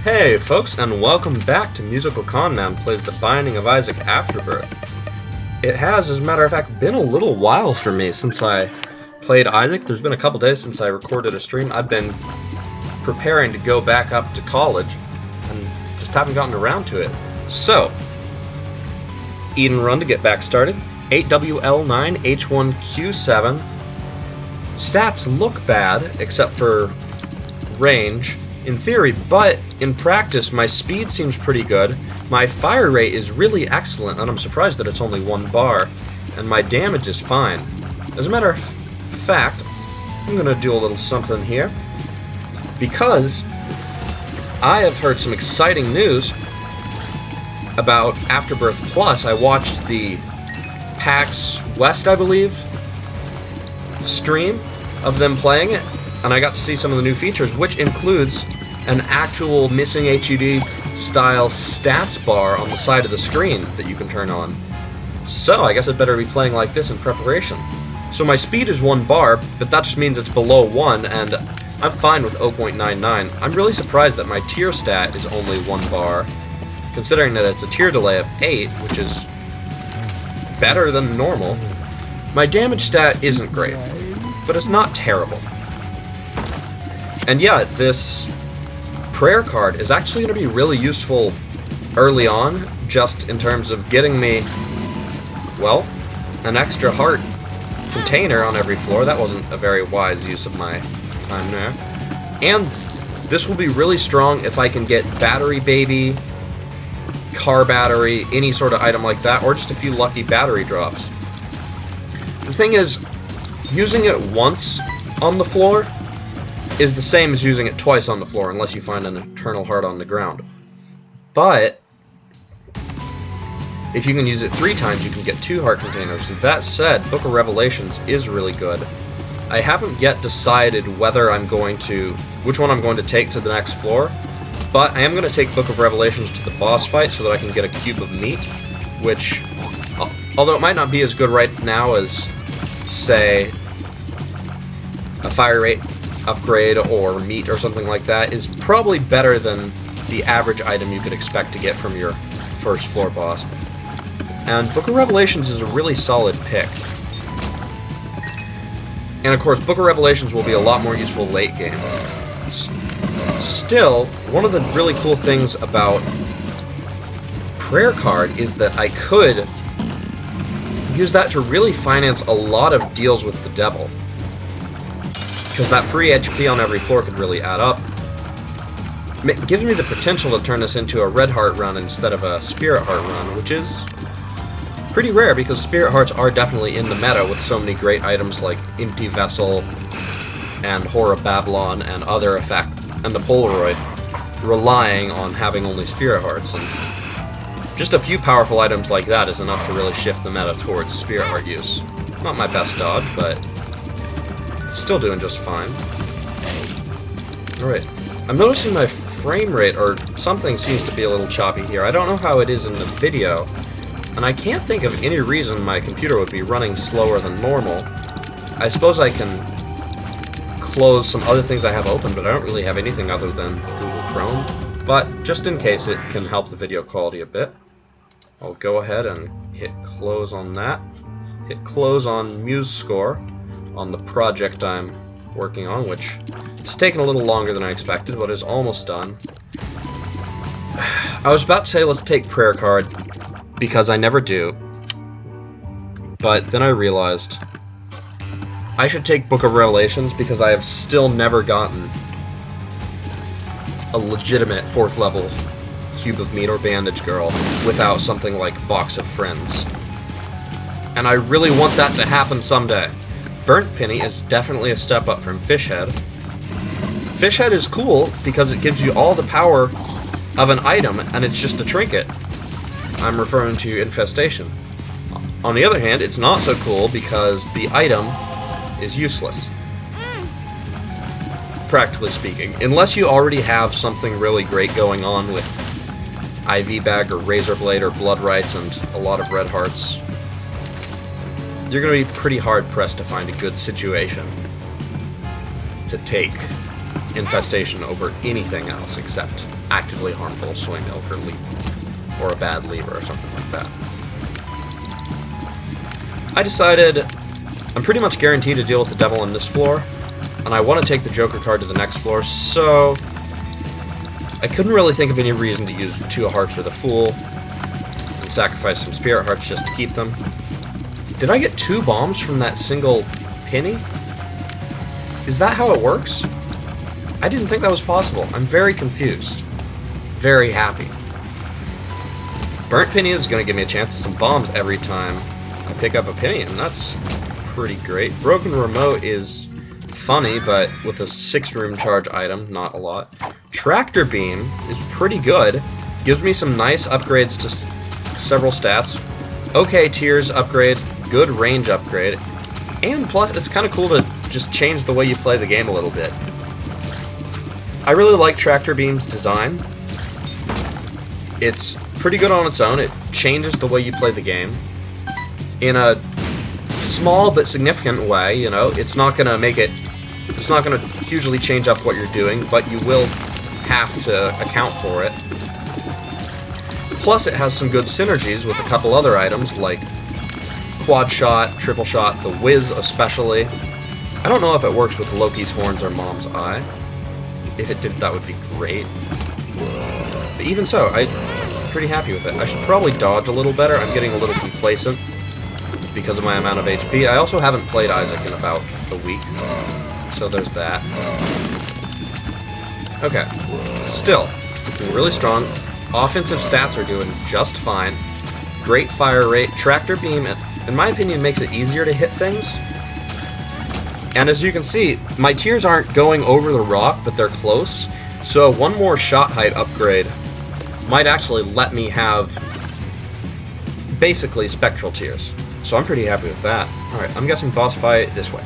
Hey folks, and welcome back to MusicalConman Plays The Binding of Isaac Afterbirth. It has, as a matter of fact, been a little while for me since I played Isaac. There's been a couple days since I recorded a stream. I've been preparing to go back up to college and just haven't gotten around to it. So, Eden Run to get back started. 8WL9, H1Q7. Stats look bad, except for range. In theory, but in practice, my speed seems pretty good. My fire rate is really excellent, and I'm surprised that it's only 1 bar. And my damage is fine. As a matter of fact, I'm going to do a little something here. Because I have heard some exciting news about Afterbirth Plus. I watched the PAX West, I believe, stream of them playing it. And I got to see some of the new features, which includes an actual missing HUD style stats bar on the side of the screen that you can turn on. So I guess I'd better be playing like this in preparation. So my speed is 1 bar, but that just means it's below 1, and I'm fine with 0.99. I'm really surprised that my tier stat is only 1 bar, considering that it's a tier delay of 8, which is better than normal. My damage stat isn't great, but it's not terrible. And yeah, this prayer card is actually going to be really useful early on, just in terms of getting me, well, an extra heart container on every floor. That wasn't a very wise use of my time there. And this will be really strong if I can get Battery Baby, Car Battery, any sort of item like that, or just a few lucky battery drops. The thing is, using it once on the floor is the same as using it twice on the floor, unless you find an eternal heart on the ground. But if you can use it 3 times, you can get 2 heart containers. That said, Book of Revelations is really good. I haven't yet decided whether which one I'm going to take to the next floor, but I am going to take Book of Revelations to the boss fight so that I can get a cube of meat, which, although it might not be as good right now as, say, a fire rate upgrade or meat or something like that, is probably better than the average item you could expect to get from your first floor boss. And Book of Revelations is a really solid pick. And of course, Book of Revelations will be a lot more useful late game. Still, one of the really cool things about Prayer Card is that I could use that to really finance a lot of deals with the devil. Because that free HP on every floor could really add up. It gives me the potential to turn this into a red heart run instead of a spirit heart run, which is pretty rare because spirit hearts are definitely in the meta with so many great items like Empty Vessel and Horror of Babylon and other effects, and the Polaroid, relying on having only spirit hearts. And just a few powerful items like that is enough to really shift the meta towards spirit heart use. Not my best dodge, but still doing just fine. Alright, I'm noticing my frame rate, or something seems to be a little choppy here. I don't know how it is in the video, and I can't think of any reason my computer would be running slower than normal. I suppose I can close some other things I have open, but I don't really have anything other than Google Chrome. But just in case it can help the video quality a bit, I'll go ahead and hit close on that. Hit close on MuseScore on the project I'm working on, which is taking a little longer than I expected, but is almost done. I was about to say let's take Prayer Card, because I never do, but then I realized I should take Book of Revelations because I have still never gotten a legitimate 4th level Cube of Meat or Bandage Girl without something like Box of Friends. And I really want that to happen someday. Burnt Penny is definitely a step up from Fishhead. Fishhead is cool because it gives you all the power of an item, and it's just a trinket. I'm referring to Infestation. On the other hand, it's not so cool because the item is useless. Practically speaking. Unless you already have something really great going on with IV Bag or Razor Blade or Blood Rights and a lot of red hearts, you're going to be pretty hard-pressed to find a good situation to take infestation over anything else except actively harmful soy milk or or a bad lever or something like that. I decided I'm pretty much guaranteed to deal with the devil on this floor, and I want to take the Joker card to the next floor, so I couldn't really think of any reason to use 2 hearts or the Fool and sacrifice some Spirit Hearts just to keep them. Did I get 2 bombs from that single penny? Is that how it works? I didn't think that was possible. I'm very confused. Very happy. Burnt Penny is going to give me a chance at some bombs every time I pick up a penny, and that's pretty great. Broken Remote is funny, but with a 6-room charge item, not a lot. Tractor Beam is pretty good. Gives me some nice upgrades to several stats. Okay Tears upgrade, good range upgrade, and plus it's kind of cool to just change the way you play the game a little bit. I really like Tractor Beam's design. It's pretty good on its own. It changes the way you play the game in a small but significant way. You know, it's not going to hugely change up what you're doing, but you will have to account for it. Plus, it has some good synergies with a couple other items like Quad Shot, Triple Shot, the Whiz especially. I don't know if it works with Loki's Horns or Mom's Eye. If it did, that would be great. But even so, I'm pretty happy with it. I should probably dodge a little better. I'm getting a little complacent because of my amount of HP. I also haven't played Isaac in about a week, so there's that. Okay, still, really strong. Offensive stats are doing just fine. Great fire rate. Tractor Beam, in my opinion, makes it easier to hit things. And as you can see, my tears aren't going over the rock, but they're close. So one more shot height upgrade might actually let me have basically spectral tears. So I'm pretty happy with that. Alright, I'm guessing boss fight this way.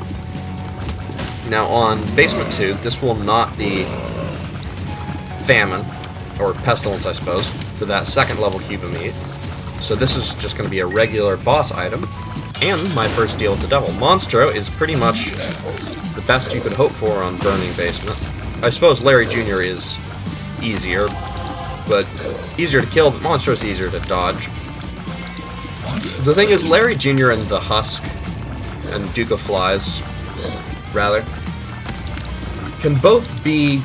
Now on Basement 2, this will not be Famine, or Pestilence I suppose, for that 2nd level cube of meat. So this is just going to be a regular boss item. And my first deal with the devil. Monstro is pretty much the best you could hope for on Burning Basement. I suppose Larry Jr. is easier, but easier to kill, but Monstro is easier to dodge. The thing is, Larry Jr. and the Husk, and Duke of Flies, rather, can both be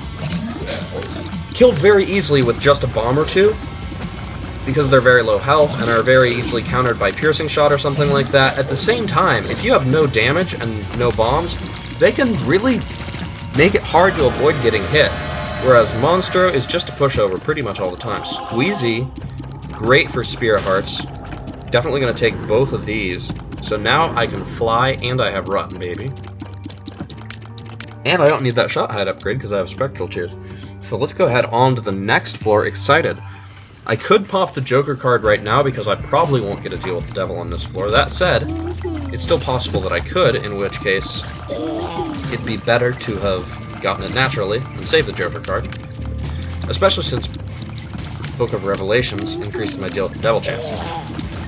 killed very easily with just a bomb or 2, because they're very low health and are very easily countered by Piercing Shot or something like that. At the same time, if you have no damage and no bombs, they can really make it hard to avoid getting hit, whereas Monstro is just a pushover pretty much all the time. Squeezy, great for Spirit Hearts. Definitely going to take both of these. So now I can fly and I have Rotten Baby. And I don't need that shot height upgrade because I have Spectral Tears. So let's go ahead on to the next floor, excited. I could pop the Joker card right now because I probably won't get a deal with the devil on this floor. That said, it's still possible that I could, in which case it'd be better to have gotten it naturally and saved the Joker card. Especially since Book of Revelations increases my deal with the devil chance.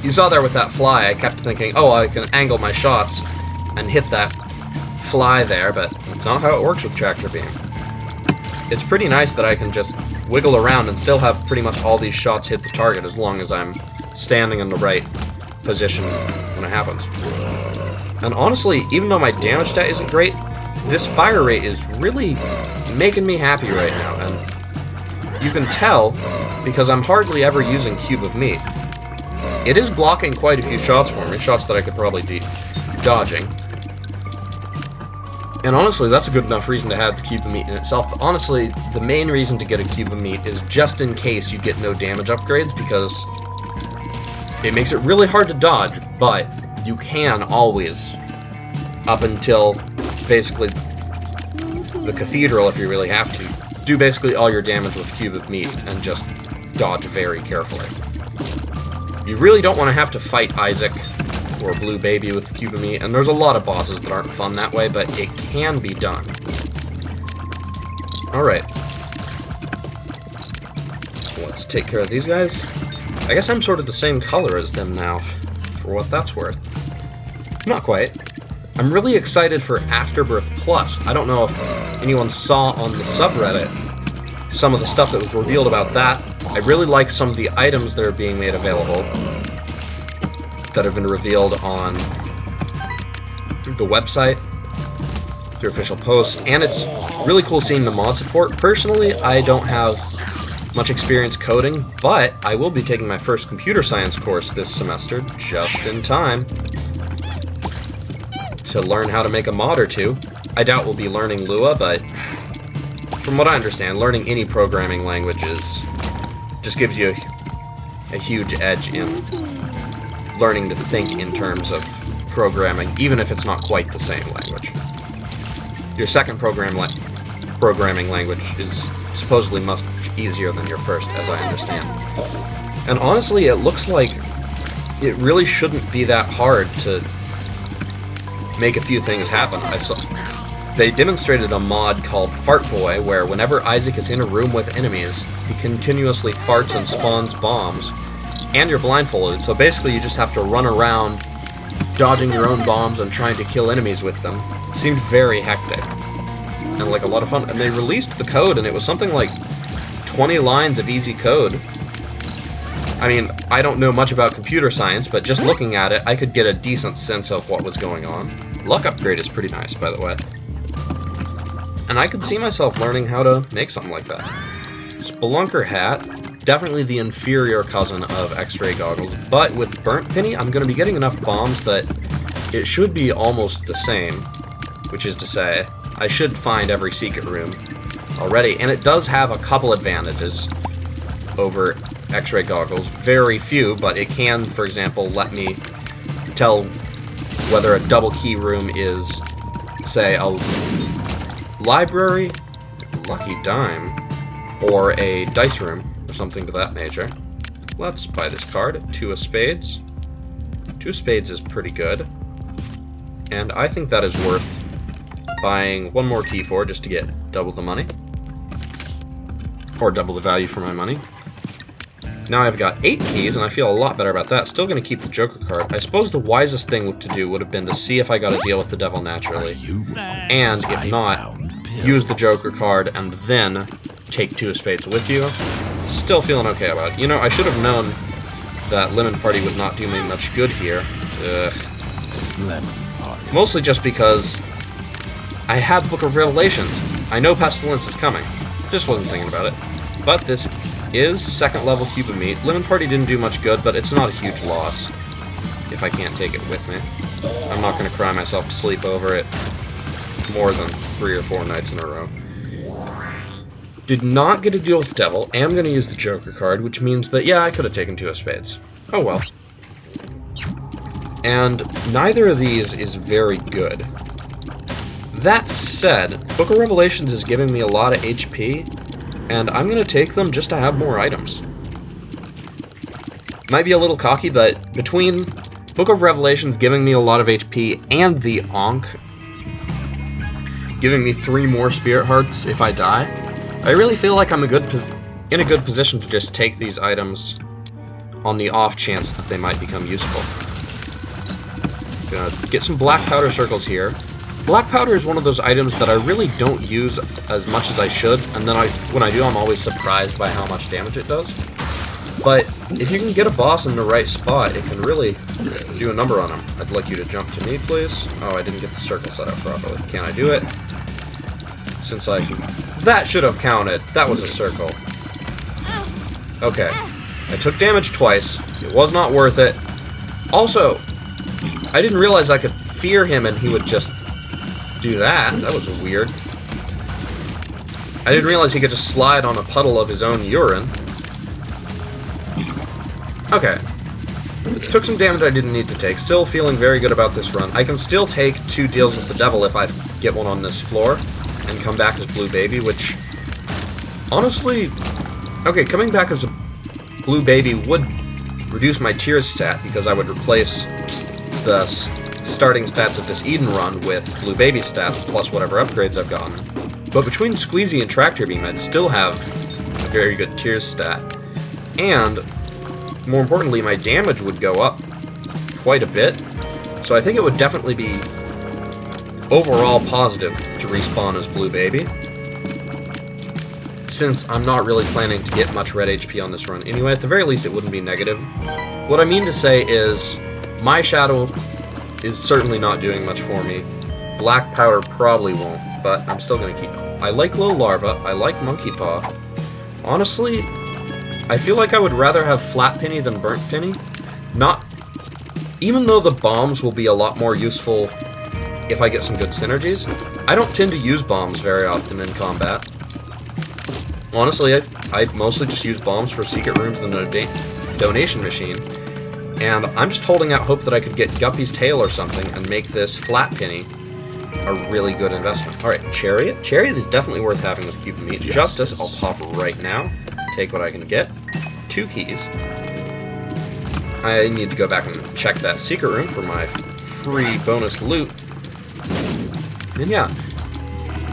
You saw there with that fly, I kept thinking, oh, I can angle my shots and hit that fly there, but that's not how it works with Tractor Beam. It's pretty nice that I can just wiggle around and still have pretty much all these shots hit the target as long as I'm standing in the right position when it happens. And honestly, even though my damage stat isn't great, this fire rate is really making me happy right now, and you can tell because I'm hardly ever using Cube of Meat. It is blocking quite a few shots for me, shots that I could probably be dodging. And honestly, that's a good enough reason to have the Cube of Meat in itself. But honestly, the main reason to get a Cube of Meat is just in case you get no damage upgrades, because it makes it really hard to dodge, but you can always, up until basically the Cathedral if you really have to, do basically all your damage with Cube of Meat and just dodge very carefully. You really don't want to have to fight Isaac or Blue Baby with the Cube of Meat, and there's a lot of bosses that aren't fun that way, but it can be done. Alright. So let's take care of these guys. I guess I'm sort of the same color as them now, for what that's worth. Not quite. I'm really excited for Afterbirth Plus. I don't know if anyone saw on the subreddit some of the stuff that was revealed about that. I really like some of the items that are being made available that have been revealed on the website, through official posts, and it's really cool seeing the mod support. Personally, I don't have much experience coding, but I will be taking my first computer science course this semester, just in time to learn how to make a mod or two. I doubt we'll be learning Lua, but from what I understand, learning any programming language just gives you a huge edge in learning to think in terms of programming, even if it's not quite the same language. Your second programming language is supposedly much easier than your first, as I understand. And honestly, it looks like it really shouldn't be that hard to make a few things happen. They demonstrated a mod called Fart Boy, where whenever Isaac is in a room with enemies, he continuously farts and spawns bombs, and you're blindfolded, so basically you just have to run around dodging your own bombs and trying to kill enemies with them. It seemed very hectic, and like a lot of fun. And they released the code, and it was something like 20 lines of easy code. I mean, I don't know much about computer science, but just looking at it, I could get a decent sense of what was going on. Luck upgrade is pretty nice, by the way. And I could see myself learning how to make something like that. Spelunker hat, definitely the inferior cousin of X-ray goggles, but with Burnt Penny, I'm going to be getting enough bombs that it should be almost the same, which is to say, I should find every secret room already, and it does have a couple advantages over X-ray goggles. Very few, but it can, for example, let me tell whether a double key room is, say, a library, lucky dime, or a dice room, or something to that nature. Let's buy this card. 2 of spades. 2 of spades is pretty good, and I think that is worth buying one more key for, just to get double the money, or double the value for my money. Now I've got 8 keys, and I feel a lot better about that. Still going to keep the Joker card. I suppose the wisest thing to do would have been to see if I got to deal with the devil naturally, and if not, use the Joker card and then take 2 of spades with you. Still feeling okay about it. You know, I should have known that Lemon Party would not do me much good here. Mostly just because I have Book of Revelations. I know Pestilence is coming. Just wasn't thinking about it. But this is second level cube of meat. Lemon Party didn't do much good, but it's not a huge loss if I can't take it with me. I'm not going to cry myself to sleep over it more than 3 or 4 nights in a row. Did not get to deal with Devil. Am going to use the Joker card, which means that, yeah, I could have taken 2 of spades. Oh well. And neither of these is very good. That said, Book of Revelations is giving me a lot of HP, and I'm going to take them just to have more items. Might be a little cocky, but between Book of Revelations giving me a lot of HP and the Ankh giving me 3 more Spirit Hearts if I die, I really feel like I'm in a good position to just take these items on the off chance that they might become useful. Gonna get some black powder circles here. Black powder is one of those items that I really don't use as much as I should, and then when I do, I'm always surprised by how much damage it does. But if you can get a boss in the right spot, it can really do a number on him. I'd like you to jump to me, please. Oh, I didn't get the circle set up properly. Can I do it? Since I can... That should have counted. That was a circle. Okay. I took damage twice. It was not worth it. Also, I didn't realize I could fear him and he would just do that. That was weird. I didn't realize he could just slide on a puddle of his own urine. Okay. Took some damage I didn't need to take. Still feeling very good about this run. I can still take 2 deals with the devil if I get one on this floor and come back as Blue Baby, which honestly, okay, coming back as a Blue Baby would reduce my tears stat because I would replace the starting stats of this Eden run with Blue Baby stats plus whatever upgrades I've gotten. But between Squeezy and Tractor Beam, I'd still have a very good tears stat. And more importantly, my damage would go up quite a bit. So I think it would definitely be overall positive to respawn as Blue Baby, since I'm not really planning to get much red HP on this run anyway. At the very least, it wouldn't be negative. What I mean to say is, my Shadow is certainly not doing much for me. Black Powder probably won't, but I'm still going to keep it. I like Low Larva, I like Monkey Paw. Honestly, I feel like I would rather have Flat Penny than Burnt Penny. Even though the bombs will be a lot more useful if I get some good synergies, I don't tend to use bombs very often in combat. Honestly, I mostly just use bombs for secret rooms and the donation machine, and I'm just holding out hope that I could get Guppy's Tail or something and make this Flat Penny a really good investment. Alright, Chariot. Chariot is definitely worth having with Cube of Meat. Justice, I'll pop right now. Take what I can get. 2 keys. I need to go back and check that secret room for my free bonus loot. And yeah,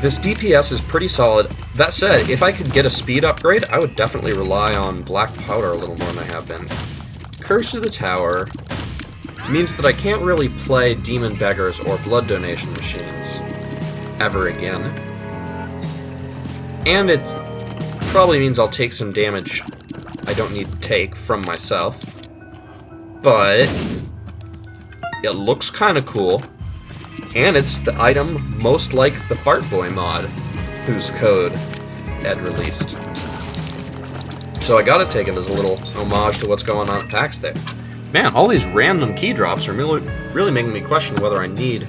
this DPS is pretty solid. That said, if I could get a speed upgrade, I would definitely rely on Black Powder a little more than I have been. Curse of the Tower means that I can't really play Demon Beggars or Blood Donation Machines ever again. And it probably means I'll take some damage I don't need to take from myself. But it looks kind of cool. And it's the item most like the Fart Boy mod, whose code Ed released. So I gotta take it as a little homage to what's going on at PAX Day. Man, all these random key drops are really making me question whether I need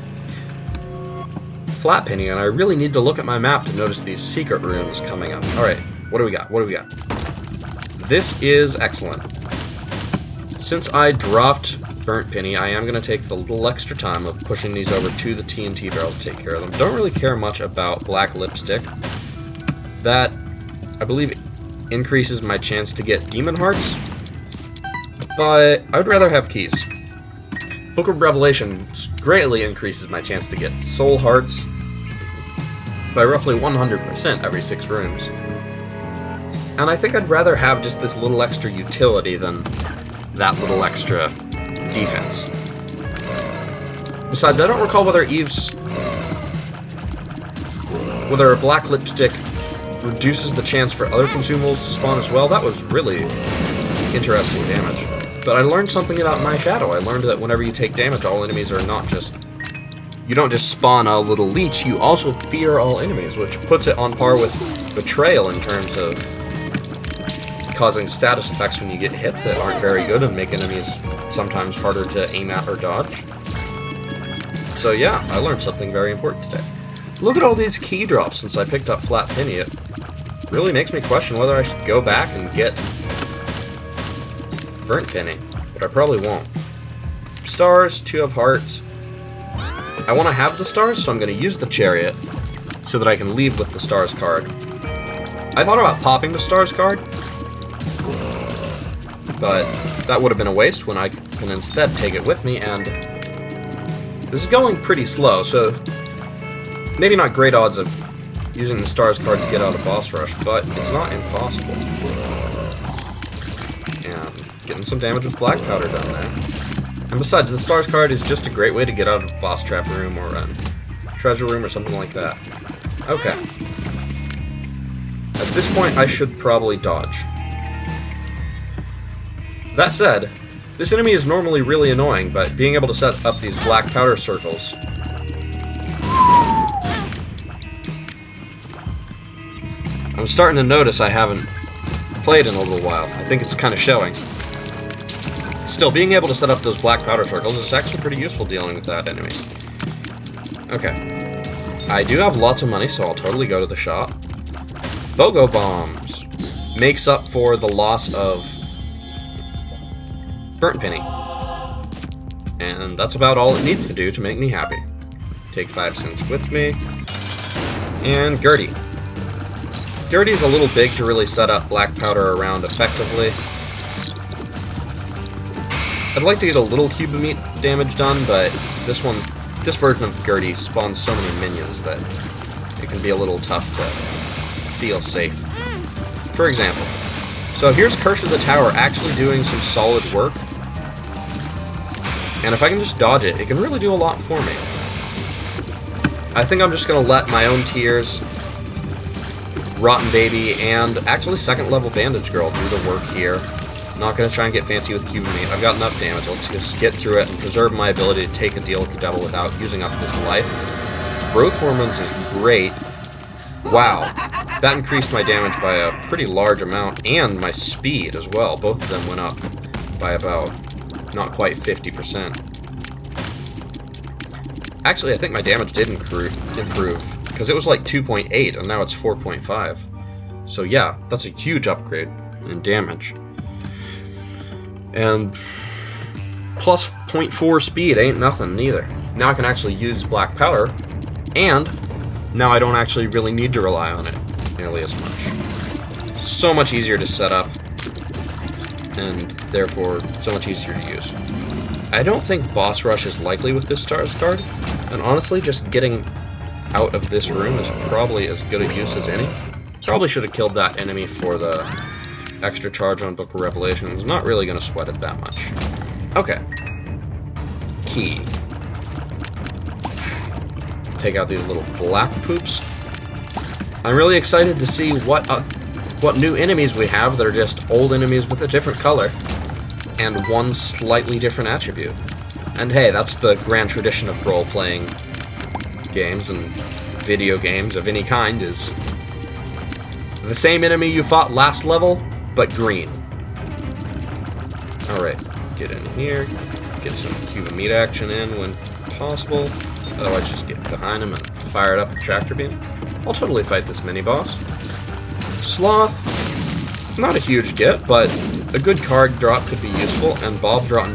Flat Penny, and I really need to look at my map to notice these secret rooms coming up. Alright, what do we got? What do we got? This is excellent. Since I dropped Burnt Penny, I am going to take the little extra time of pushing these over to the TNT barrel to take care of them. Don't really care much about Black Lipstick. That, I believe, increases my chance to get Demon Hearts, but I would rather have keys. Book of Revelation greatly increases my chance to get Soul Hearts by roughly 100% every 6 rooms. And I think I'd rather have just this little extra utility than that little extra defense. Besides, I don't recall whether a Black Lipstick reduces the chance for other consumables to spawn as well. That was really interesting damage. But I learned something about My Shadow. I learned that whenever you take damage, all enemies are not just... You don't just spawn a little leech, you also fear all enemies, which puts it on par with Betrayal in terms of causing status effects when you get hit that aren't very good and make enemies sometimes harder to aim at or dodge. So yeah, I learned something very important today. Look at all these key drops since I picked up Flat Penny. It really makes me question whether I should go back and get Burnt Penny, but I probably won't. Stars, 2 of Hearts. I want to have the stars, so I'm going to use the Chariot so that I can leave with the stars card. I thought about popping the stars card, but that would have been a waste when I can instead take it with me, and this is going pretty slow, so maybe not great odds of using the stars card to get out of boss rush, but it's not impossible. And getting some damage with Black Powder down there. And besides, the stars card is just a great way to get out of a boss trap room or a treasure room or something like that. Okay. At this point, I should probably dodge. That said, this enemy is normally really annoying, but being able to set up these Black Powder circles... I'm starting to notice I haven't played in a little while. I think it's kind of showing. Still, being able to set up those Black Powder circles is actually pretty useful dealing with that enemy. Okay. I do have lots of money, so I'll totally go to the shop. BOGO Bombs makes up for the loss of Burnt Penny. And that's about all it needs to do to make me happy. Take 5 cents with me. And Gertie. Gertie's a little big to really set up Black Powder around effectively. I'd like to get a little cube of meat damage done, but this version of Gertie spawns so many minions that it can be a little tough to feel safe. For example, so here's Curse of the Tower actually doing some solid work, and if I can just dodge it, it can really do a lot for me. I think I'm just going to let my own tears, Rotten Baby, and actually second level Bandage Girl do the work here. Not going to try and get fancy with Cuban Meat. I've got enough damage. Let's just get through it and preserve my ability to take a deal with the devil without using up this life. Growth Hormones is great. Wow. That increased my damage by a pretty large amount, and my speed as well. Both of them went up by about not quite 50%. Actually, I think my damage did improve, because it was like 2.8, and now it's 4.5. So yeah, that's a huge upgrade in damage. And plus 0.4 speed ain't nothing neither. Now I can actually use Black Powder, and now I don't actually really need to rely on it nearly as much. So much easier to set up, and therefore so much easier to use. I don't think Boss Rush is likely with this Stars card, and honestly just getting out of this room is probably as good a use as any. Probably should have killed that enemy for the extra charge on Book of Revelations. Not really going to sweat it that much. Okay. Key. Take out these little black poops. I'm really excited to see what new enemies we have that are just old enemies with a different color and one slightly different attribute. And hey, that's the grand tradition of role-playing games and video games of any kind, is the same enemy you fought last level, but green. Alright, get in here, get some Cuban Meat action in when possible. Otherwise, just get behind him and fire it up with Tractor Beam. I'll totally fight this mini-boss. Sloth, not a huge get, but a good card drop could be useful, and Bob's Rotten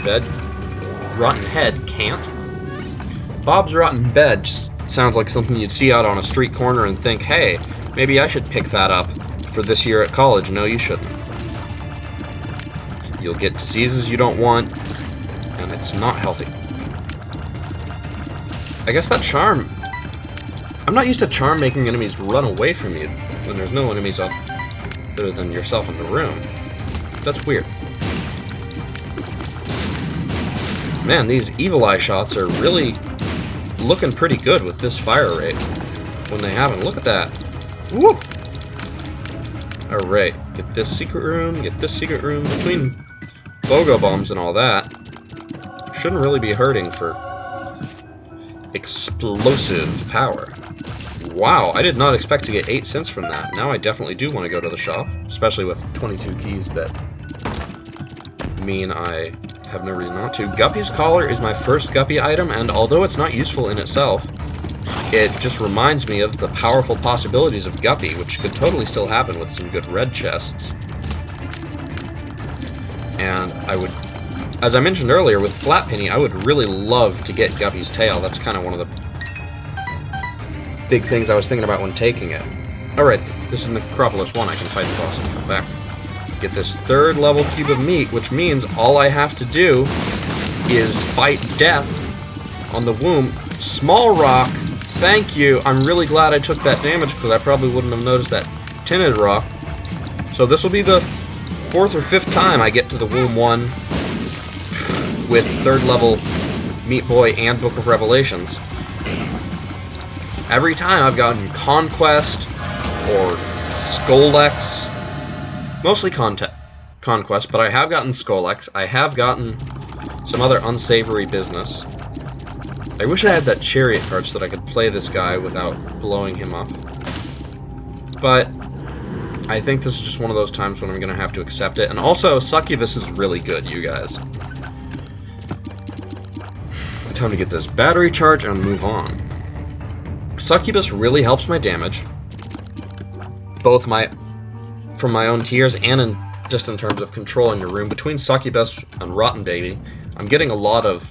Head can't. Bob's Rotten Bed just sounds like something you'd see out on a street corner and think, hey, maybe I should pick that up for this year at college. No, you shouldn't. You'll get diseases you don't want, and it's not healthy. I guess that charm... I'm not used to charm making enemies run away from you when there's no enemies other than yourself in the room. That's weird. Man, these Evil Eye shots are really looking pretty good with this fire rate when they haven't. Look at that. Woo! Alright, get this secret room, get this secret room. Between BOGO bombs and all that, shouldn't really be hurting for explosive power. Wow, I did not expect to get 8 cents from that. Now I definitely do want to go to the shop, especially with 22 keys that mean I have no reason not to. Guppy's Collar is my first Guppy item, and although it's not useful in itself, it just reminds me of the powerful possibilities of Guppy, which could totally still happen with some good red chests. And I would, as I mentioned earlier, with Flat Penny, I would really love to get Guppy's tail. That's kind of one of the big things I was thinking about when taking it. Alright, this is Necropolis 1. I can fight the boss and come back. Get this 3rd level cube of meat, which means all I have to do is fight death on the womb. Small rock, thank you. I'm really glad I took that damage because I probably wouldn't have noticed that tinted rock. So this will be the 4th or 5th time I get to the womb 1 with 3rd level Meat Boy and Book of Revelations. Every time I've gotten Conquest or Skolex, mostly Conquest, but I have gotten Skolex, I have gotten some other unsavory business. I wish I had that Chariot card so that I could play this guy without blowing him up. But I think this is just one of those times when I'm going to have to accept it. And also, Succubus is really good, you guys. Time to get this battery charge and move on. Succubus really helps my damage, both from my own tears and just in terms of controlling the room. Between Succubus and Rotten Baby, I'm getting a lot of,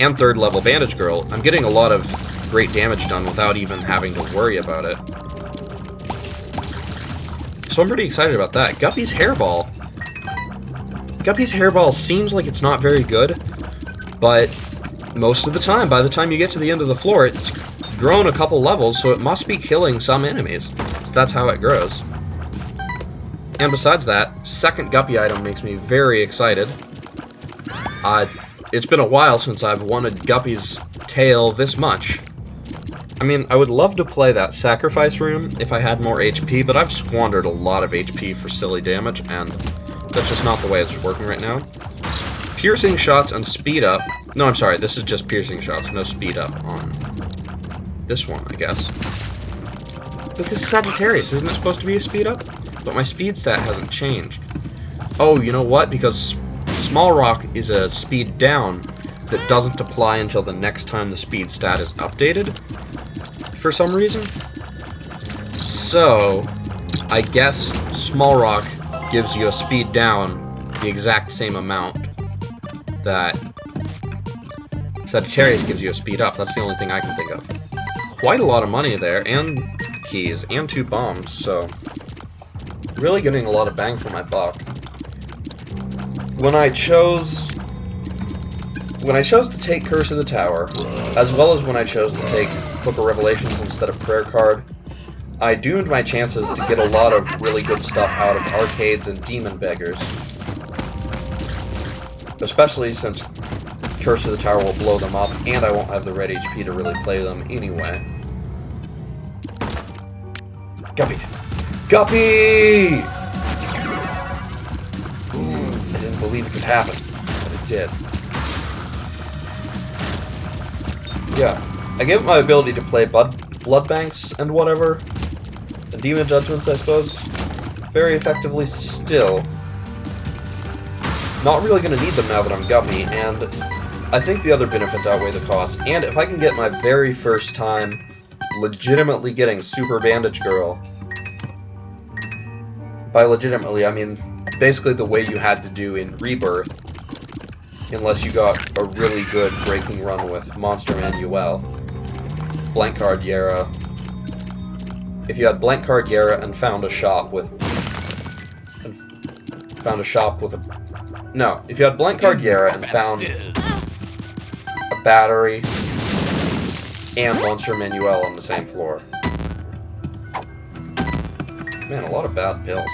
and 3rd level Bandage Girl, I'm getting a lot of great damage done without even having to worry about it. So I'm pretty excited about that. Guppy's Hairball. Guppy's Hairball seems like it's not very good, but most of the time, by the time you get to the end of the floor, it's grown a couple levels, so it must be killing some enemies. So that's how it grows. And besides that, 2nd Guppy item makes me very excited. It's been a while since I've wanted Guppy's tail this much. I mean, I would love to play that sacrifice room if I had more HP, but I've squandered a lot of HP for silly damage, and that's just not the way it's working right now. Piercing shots and speed up. No, I'm sorry, this is just piercing shots, no speed up on this one, I guess. But this is Sagittarius, isn't it supposed to be a speed up? But my speed stat hasn't changed. Oh, you know what? Because Small Rock is a speed down that doesn't apply until the next time the speed stat is updated, for some reason. So, I guess Small Rock gives you a speed down the exact same amount that Sagittarius gives you a speed up. That's the only thing I can think of. Quite a lot of money there, and keys, and 2 bombs, so really getting a lot of bang for my buck. When I chose to take Curse of the Tower, as well as when I chose to take Book of Revelations instead of Prayer Card, I doomed my chances to get a lot of really good stuff out of arcades and demon beggars. Especially since Curse of the Tower will blow them up, and I won't have the red HP to really play them anyway. Guppy! Guppy! I didn't believe it could happen, but it did. Yeah, I give it my ability to play blood banks and whatever, and demon judgments, I suppose, very effectively still. Not really going to need them now that I'm Guppy, and I think the other benefits outweigh the cost. And if I can get my very first time legitimately getting Super Bandage Girl, by legitimately, I mean basically the way you had to do in Rebirth, unless you got a really good breaking run with Monster Manuel, Blank Card Yara. If you had Blank Card Yara and found a shop with if you had Blank Card Yara and found a battery and Monster Manuel on the same floor. Man, a lot of bad pills.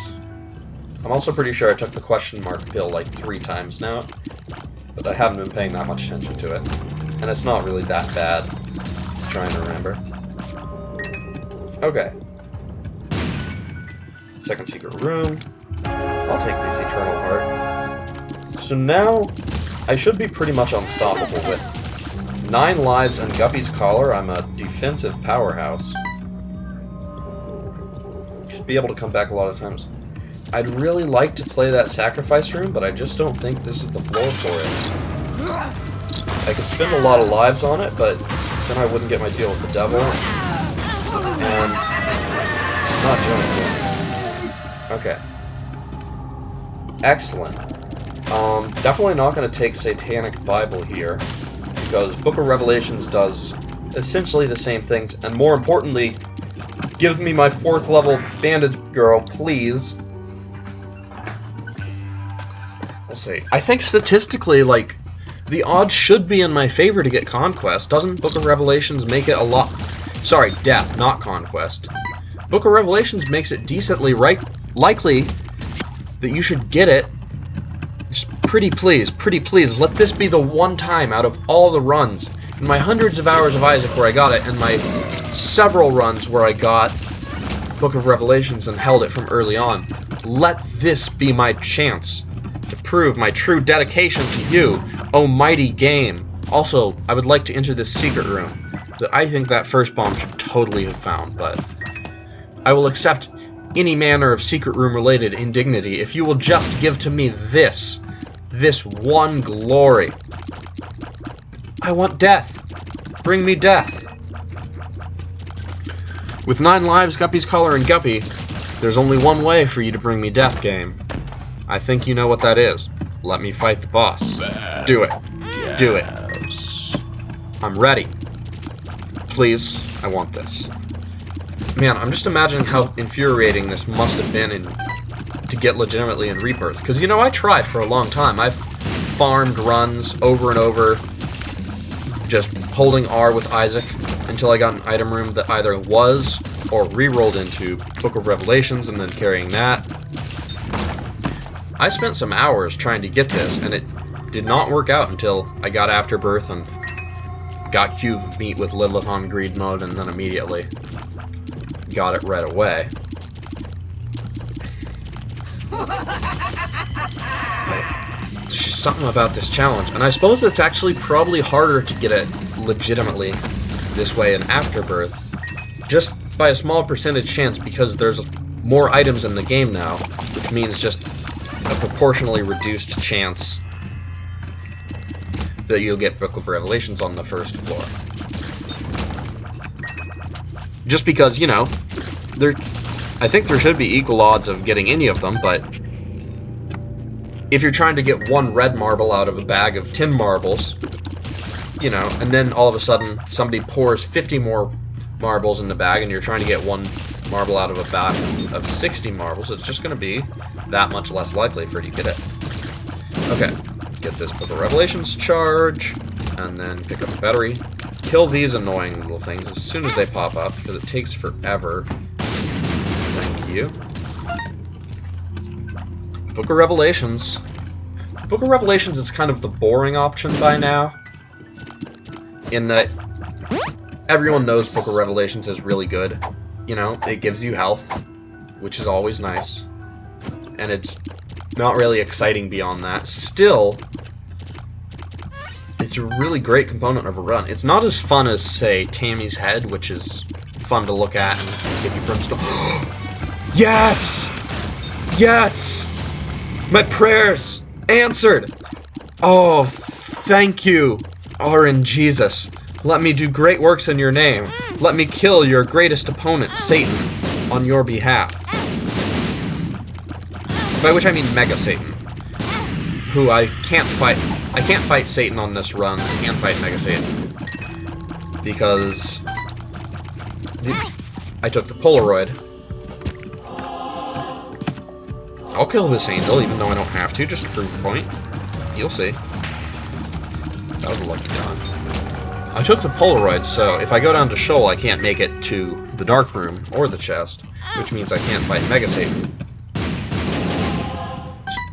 I'm also pretty sure I took the question mark pill like 3 times now, but I haven't been paying that much attention to it. And it's not really that bad. I'm trying to remember. Okay. Second secret room. I'll take this Eternal Heart. So now, I should be pretty much unstoppable with 9 lives and Guppy's Collar. I'm a defensive powerhouse. Should be able to come back a lot of times. I'd really like to play that sacrifice room, but I just don't think this is the floor for it. I could spend a lot of lives on it, but then I wouldn't get my deal with the devil. And it's not doing good. Okay. Excellent. Definitely not going to take Satanic Bible here, because Book of Revelations does essentially the same things, and more importantly, gives me my 4th level Bandage Girl, please. We'll see. I think statistically, like, the odds should be in my favor to get Conquest. Doesn't Book of Revelations make it a lot... Sorry, Death, not Conquest. Book of Revelations makes it decently likely that you should get it. Just pretty please, let this be the one time out of all the runs, in my hundreds of hours of Isaac where I got it, and my several runs where I got Book of Revelations and held it from early on. Let this be my chance to prove my true dedication to you, almighty game. Also, I would like to enter this secret room that I think that first bomb should totally have found, but I will accept any manner of secret room related indignity if you will just give to me this one glory. I want death. Bring me death. With 9 lives, Guppy's Collar, and Guppy, there's only one way for you to bring me death, game. I think you know what that is. Let me fight the boss. Do it. Do it. I'm ready. Please, I want this. Man, I'm just imagining how infuriating this must have been to get legitimately in Rebirth. Because, you know, I tried for a long time. I've farmed runs over and over, just holding R with Isaac until I got an item room that either was or re-rolled into Book of Revelations and then carrying that. I spent some hours trying to get this, and it did not work out until I got Afterbirth and got cube meat with Lilith on greed mode, and then immediately got it right away. There's just something about this challenge, and I suppose it's actually probably harder to get it legitimately this way in Afterbirth, just by a small percentage chance, because there's more items in the game now, which means just a proportionally reduced chance that you'll get Book of Revelations on the first floor. Just because, you know, I think there should be equal odds of getting any of them, but if you're trying to get one red marble out of a bag of 10 marbles, you know, and then all of a sudden somebody pours 50 more marbles in the bag and you're trying to get one marble out of a bag of 60 marbles, it's just going to be that much less likely for you to get it. Okay, get this Book of Revelations charge, and then pick up a battery. Kill these annoying little things as soon as they pop up, because it takes forever. Thank you. Book of Revelations. Book of Revelations is kind of the boring option by now, in that everyone knows Book of Revelations is really good. You know, it gives you health, which is always nice, and it's not really exciting beyond that. Still, it's a really great component of a run. It's not as fun as, say, Tammy's Head, which is fun to look at and give you brimstone. Yes! Yes! My prayers answered! Oh, thank you, Orin Jesus. Let me do great works in your name. Let me kill your greatest opponent, Satan, on your behalf. By which I mean Mega Satan, who I can't fight. I can't fight Satan on this run. I can't fight Mega Satan because I took the Polaroid. I'll kill this angel, even though I don't have to, just to prove the point. You'll see. That was a lucky dodge. I took the Polaroid, so if I go down to Shoal, I can't make it to the Dark Room or the chest, which means I can't fight Mega Satan.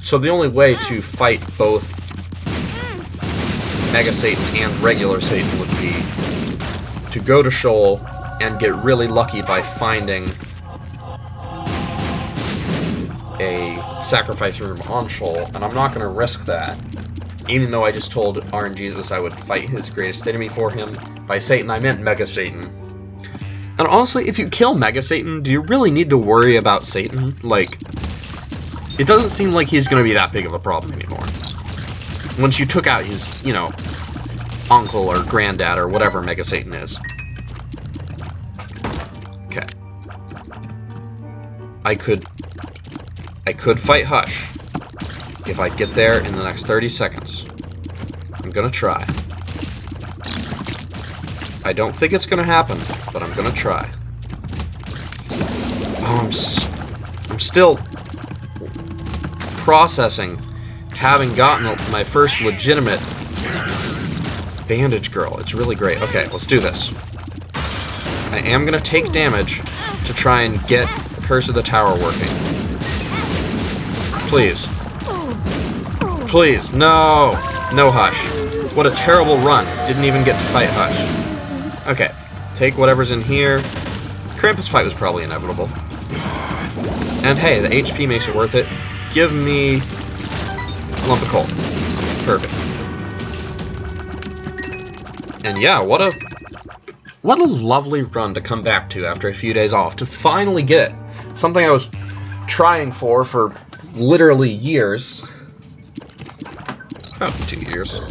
So the only way to fight both Mega Satan and regular Satan would be to go to Shoal and get really lucky by finding a sacrifice room on Shoal, and I'm not going to risk that. Even though I just told RNGesus I would fight his greatest enemy for him. By Satan, I meant Mega Satan. And honestly, if you kill Mega Satan, do you really need to worry about Satan? Like, it doesn't seem like he's going to be that big of a problem anymore. Once you took out his, you know, uncle or granddad or whatever Mega Satan is. Okay. I could fight Hush if I get there in the next 30 seconds. I'm gonna try. I don't think it's gonna happen, but I'm gonna try. Oh, I'm still processing having gotten my first legitimate Bandage Girl. It's really great. Okay, let's do this. I am gonna take damage to try and get Curse of the Tower working. Please. Please, no! No Hush. What a terrible run. Didn't even get to fight Hush. Okay, take whatever's in here. Krampus fight was probably inevitable. And hey, the HP makes it worth it. Give me a lump of coal. Perfect. And yeah, what a lovely run to come back to after a few days off. To finally get something I was trying for literally years. About 2 years.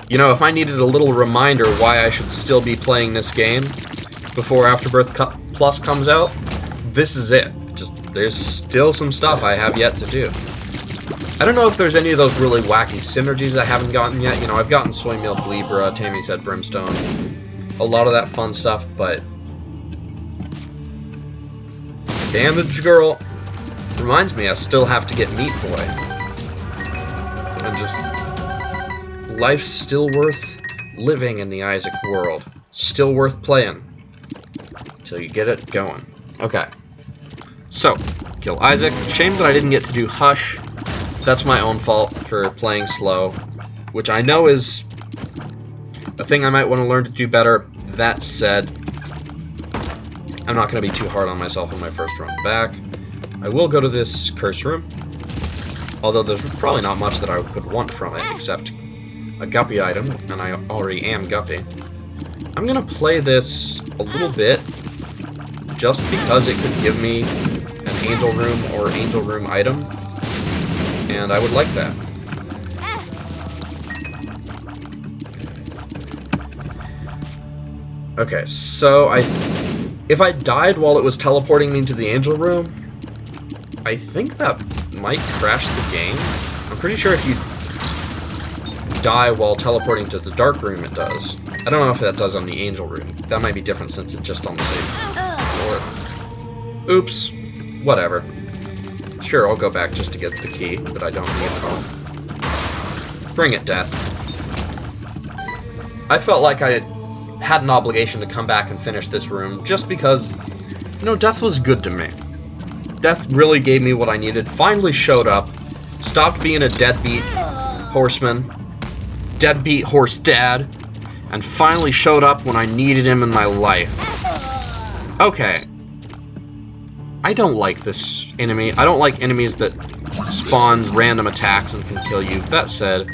You know, if I needed a little reminder why I should still be playing this game before Afterbirth Plus comes out, this is it. Just, there's still some stuff I have yet to do. I don't know if there's any of those really wacky synergies I haven't gotten yet. You know, I've gotten Soy Milk Libra, Tammy's Head Brimstone, a lot of that fun stuff, but Bandage Girl reminds me I still have to get Meat Boy. And just, life's still worth living in the Isaac world. Still worth playing. Till you get it going. Okay. So, kill Isaac. Shame that I didn't get to do Hush. That's my own fault for playing slow. which I know is a thing I might want to learn to do better. That said, I'm not going to be too hard on myself on my first run back. I will go to this curse room, although there's probably not much that I would want from it except a guppy item, and I already am guppy. I'm going to play this a little bit just because it could give me an angel room or angel room item, and I would like that. Okay, so if I died while it was teleporting me to the angel room, I think that might crash the game. I'm pretty sure if you die while teleporting to the dark room, it does. I don't know if that does on the angel room. That might be different since it's just on the same floor. Oops. Whatever. Sure, I'll go back just to get the key that I don't need at all. Bring it, Death. I felt like I had an obligation to come back and finish this room just because, you know, Death was good to me. Death really gave me what I needed, finally showed up, stopped being a deadbeat horseman, deadbeat horse dad, and finally showed up when I needed him in my life. Okay. I don't like this enemy. I don't like enemies that spawn random attacks and can kill you. That said,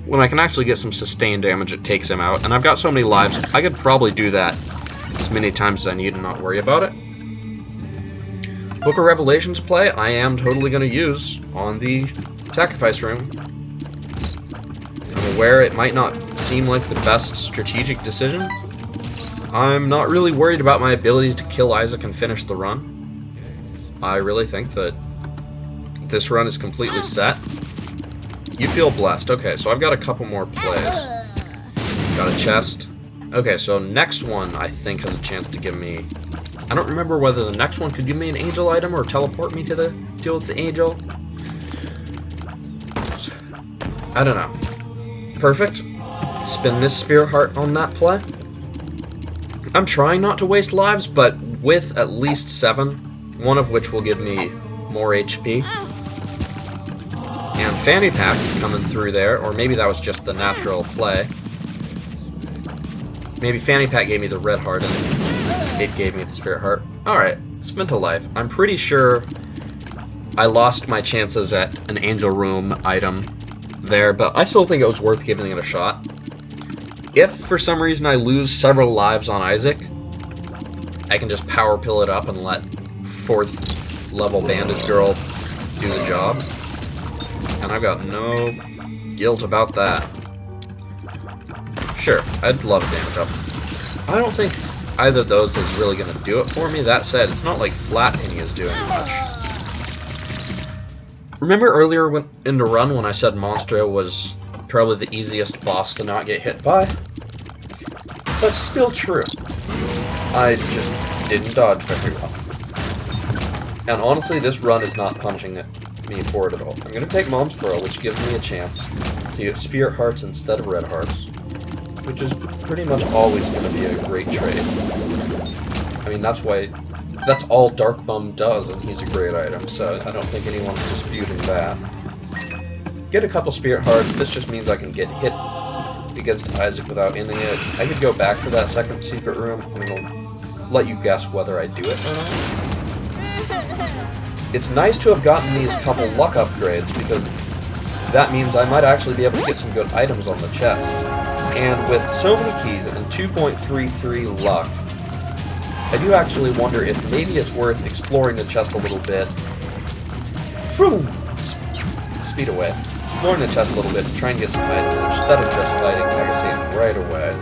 when I can actually get some sustained damage, it takes him out. And I've got so many lives, I could probably do that as many times as I need and not worry about it. Book of Revelations play, I am totally going to use on the sacrifice room. I'm aware it might not seem like the best strategic decision. I'm not really worried about my ability to kill Isaac and finish the run. I really think that this run is completely set. You feel blessed. Okay, so I've got a couple more plays. Got a chest. Okay, so next one I think has a chance to give me... I don't remember whether the next one could give me an angel item or teleport me to the deal with the angel. I don't know. Perfect. Spin this Spirit Heart on that play. I'm trying not to waste lives, but with at least 7, one of which will give me more HP. And Fanny Pack coming through there, or maybe that was just the natural play. Maybe Fanny Pack gave me the red heart and it gave me the Spirit Heart. Alright, spin to life. I'm pretty sure I lost my chances at an angel room item there, but I still think it was worth giving it a shot. If for some reason I lose several lives on Isaac, I can just power pill it up and let 4th level Bandage Girl do the job. And I've got no guilt about that. Sure, I'd love damage up. I don't think either of those is really going to do it for me. That said, it's not like Flat Penny is doing much. Remember earlier in the run when I said Monstro was probably the easiest boss to not get hit by? That's still true. I just didn't dodge very well. And honestly, this run is not punishing me for it at all. I'm going to take Mom's Pearl, which gives me a chance to get Spirit Hearts instead of Red Hearts, which is pretty much always going to be a great trade. I mean, that's all Dark Bum does, and he's a great item, so I don't think anyone's disputing that. Get a couple Spirit Hearts. This just means I can get hit against Isaac without ending it. I could go back for that second secret room, and I'll let you guess whether I do it or not. It's nice to have gotten these couple luck upgrades, because that means I might actually be able to get some good items on the chest. And with so many keys and 2.33 luck, I do actually wonder if maybe it's worth exploring the chest a little bit. Speed away. Exploring the chest a little bit and try and get some items instead of just fighting Megasatan right away.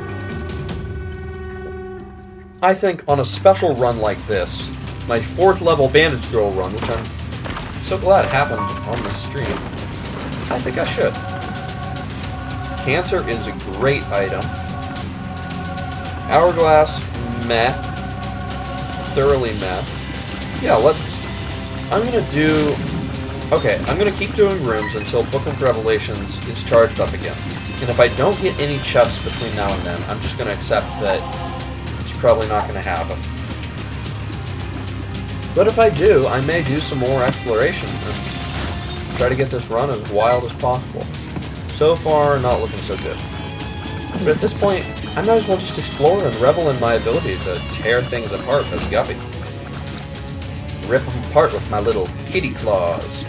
I think on a special run like this, my 4th level Bandage Girl run, which I'm so glad happened on this stream, I think I should. Cancer is a great item. Hourglass, meh. Thoroughly meh. Yeah, I'm gonna keep doing rooms until Book of Revelations is charged up again. And if I don't get any chests between now and then, I'm just gonna accept that it's probably not gonna happen. But if I do, I may do some more exploration and try to get this run as wild as possible. So far, not looking so good. But at this point, I might as well just explore and revel in my ability to tear things apart as Guppy. Rip them apart with my little kitty claws.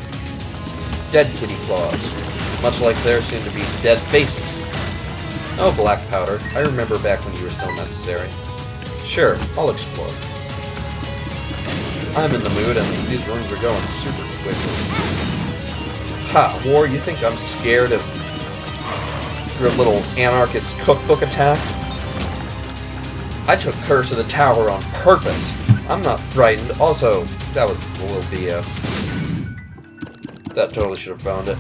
Dead kitty claws. Much like their soon-to-be dead faces. Oh, black powder. I remember back when you were still necessary. Sure, I'll explore. I'm in the mood, and these rooms are going super quickly. Ha, War, you think I'm scared of your little anarchist cookbook attack? I took Curse of the Tower on purpose. I'm not frightened. Also, that was a little BS. That totally should have found it.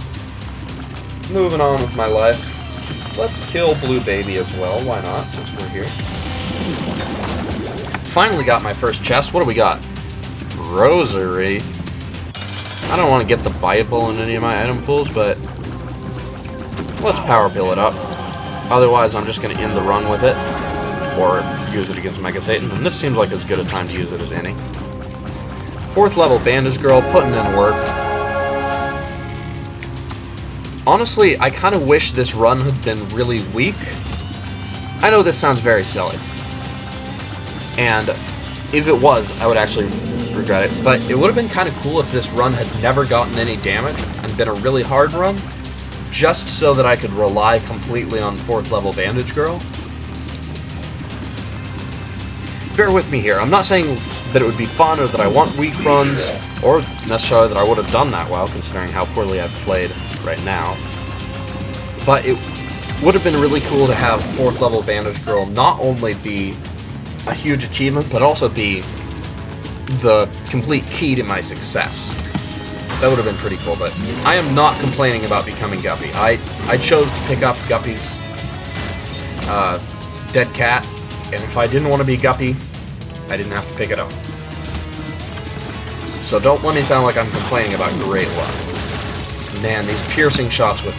Moving on with my life. Let's kill Blue Baby as well. Why not, since we're here? Finally got my first chest. What do we got? Rosary. I don't want to get the Bible in any of my item pools, but let's power pill it up. Otherwise, I'm just going to end the run with it, or use it against Mega Satan, and this seems like as good a time to use it as any. 4th level Bandage Girl, putting in work. Honestly, I kind of wish this run had been really weak. I know this sounds very silly, and if it was, I would actually regret it, but it would have been kind of cool if this run had never gotten any damage and been a really hard run, just so that I could rely completely on 4th level Bandage Girl. Bear with me here. I'm not saying that it would be fun or that I want weak runs, or necessarily that I would have done that well, considering how poorly I've played right now. But it would have been really cool to have 4th level Bandage Girl not only be a huge achievement, but also be the complete key to my success. That would have been pretty cool, but I am not complaining about becoming Guppy. I chose to pick up Guppy's dead cat, and if I didn't want to be Guppy, I didn't have to pick it up. So don't let me sound like I'm complaining about great luck. Man, these piercing shots with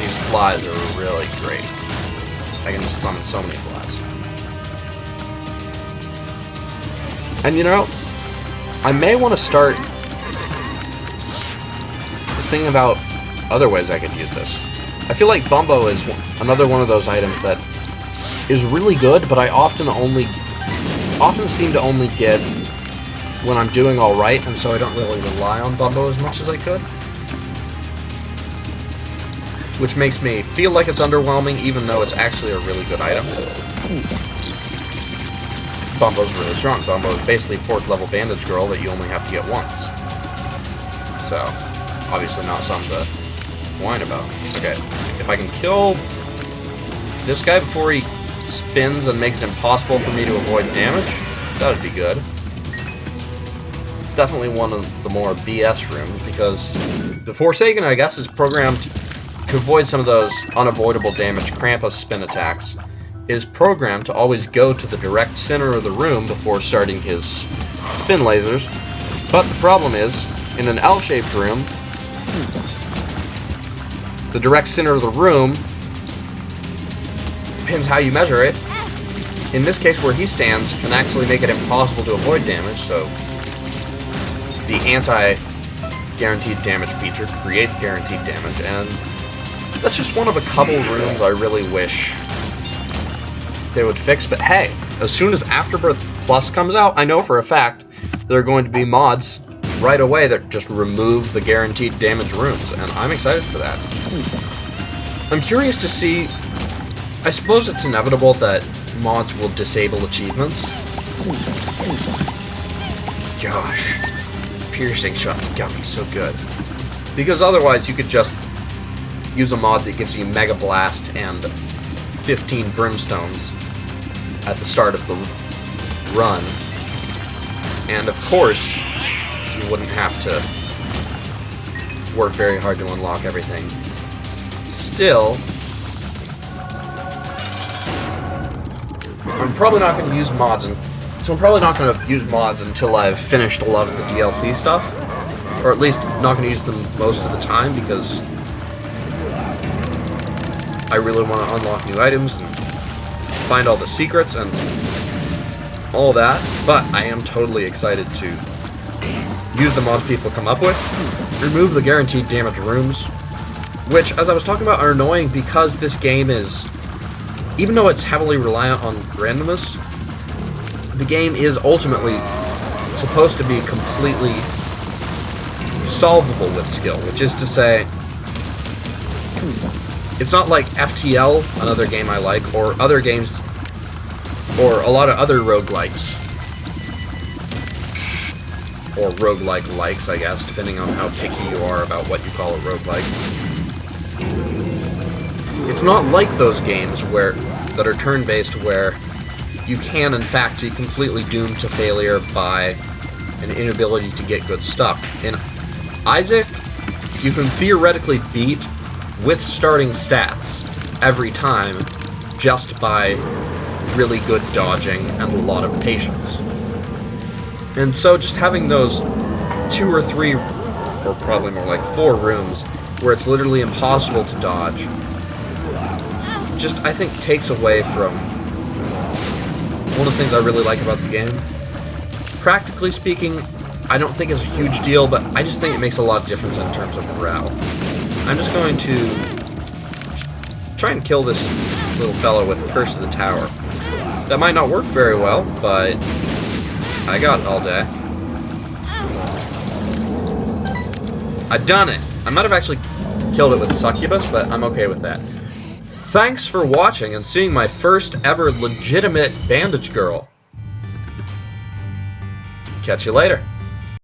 these flies are really great. I can just summon so many flies. And you know, I may want to start thinking about other ways I could use this. I feel like Bumbo is another one of those items that is really good, but I often seem to only get when I'm doing alright, and so I don't really rely on Bumbo as much as I could. Which makes me feel like it's underwhelming, even though it's actually a really good item. Bumbo's really strong. Bumbo is basically 4th level Bandage Girl that you only have to get once. So, obviously not something to whine about. Okay, if I can kill this guy before he spins and makes it impossible for me to avoid damage, that would be good. Definitely one of the more BS rooms, because the Forsaken, I guess, is programmed to avoid some of those unavoidable damage Krampus spin attacks, is programmed to always go to the direct center of the room before starting his spin lasers. But the problem is, in an L-shaped room, the direct center of the room depends how you measure it. In this case, where he stands can actually make it impossible to avoid damage, so the anti-guaranteed damage feature creates guaranteed damage, and that's just one of a couple rooms I really wish they would fix. But hey, as soon as Afterbirth Plus comes out, I know for a fact there are going to be mods right away that just remove the guaranteed damage rooms, and I'm excited for that. I'm curious to see. I suppose it's inevitable that mods will disable achievements. Gosh, piercing shots gotta be so good. Because otherwise you could just use a mod that gives you Mega Blast and 15 Brimstones at the start of the run. And of course, you wouldn't have to work very hard to unlock everything. Still, I'm probably not going to use mods, until I've finished a lot of the DLC stuff, or at least not going to use them most of the time, because I really want to unlock new items and find all the secrets and all that. But I am totally excited to use the mods people come up with, remove the guaranteed damage rooms, which, as I was talking about, are annoying because this game is, even though it's heavily reliant on randomness, the game is ultimately supposed to be completely solvable with skill, which is to say, it's not like FTL, another game I like, or other games, or a lot of other roguelikes, or roguelike likes, I guess, depending on how picky you are about what you call a roguelike. It's not like those games that are turn-based where you can, in fact, be completely doomed to failure by an inability to get good stuff. In Isaac, you can theoretically beat with starting stats every time just by really good dodging and a lot of patience. And so just having those 2 or 3, or probably more like 4 rooms where it's literally impossible to dodge, just, I think, takes away from one of the things I really like about the game. Practically speaking, I don't think it's a huge deal, but I just think it makes a lot of difference in terms of morale. I'm just going to try and kill this little fellow with Curse of the Tower. That might not work very well, but I got it all day. I done it! I might have actually killed it with Succubus, but I'm okay with that. Thanks for watching and seeing my first ever legitimate Bandage Girl. Catch you later.